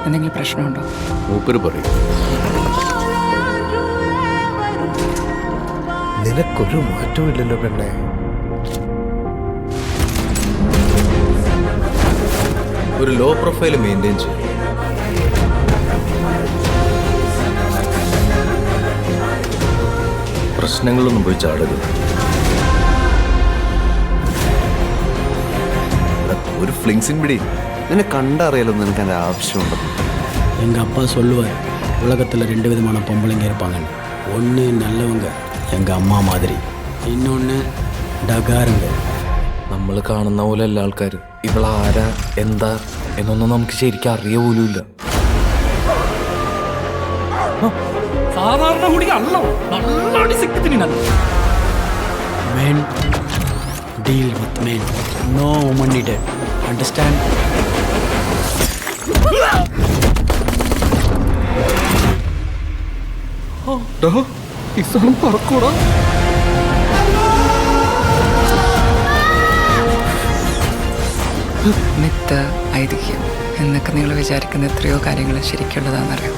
എന്തെങ്കിലും പ്രശ്നമുണ്ടോ? മൂപ്പര് പറയും. നിനക്കൊരു മാറ്റവും ഇല്ലല്ലോ പെണ്ണെ. ഒരു ലോ പ്രൊഫൈൽ മെയിൻറ്റെയിൻ ചെയ്യും. പ്രശ്നങ്ങളൊന്നും പോയി ചാടരുത്. ഒരു ഫ്ലിങ്സിൻ പിടി. നിന്നെ കണ്ടറിയാലോ നിനക്ക് എൻ്റെ ആവശ്യമുണ്ടെന്ന്. எங்கள் அப்பா சொல்லுவார், உலகத்தில் 2 விதமான பொம்பளைங்க இருப்பாங்கன்னு. ஒன்று நல்லவங்க, எங்கள் അമ്മ മാതിരി. இன்னொன்று ഡകാരങ്ക. നമ്മൾ കാണുന്ന പോലെ അല്ല ആൾക്കാർ. ഇവളാരാ എന്താ എന്നൊന്നും നമുക്ക് ശരിക്കും അറിയ പോലുമില്ല. സാധാരണ കുടിക്ക് അല്ല, നല്ലോണം സിക്കത്തിന്. Men deal with men. No woman needed. Understand? പറക്കൂടാ. മിത്ത്, ഐതിഹ്യം എന്നൊക്കെ നിങ്ങൾ വിചാരിക്കുന്ന എത്രയോ കാര്യങ്ങൾ ശരിക്കുള്ളതാണെന്നറിയാം.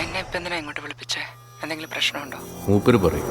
എന്നെ ഇപ്പം എന്തിനാ ഇങ്ങോട്ട് വിളിപ്പിച്ചേ? എന്തെങ്കിലും പ്രശ്നമുണ്ടോ? മൂപ്പര് പറയും.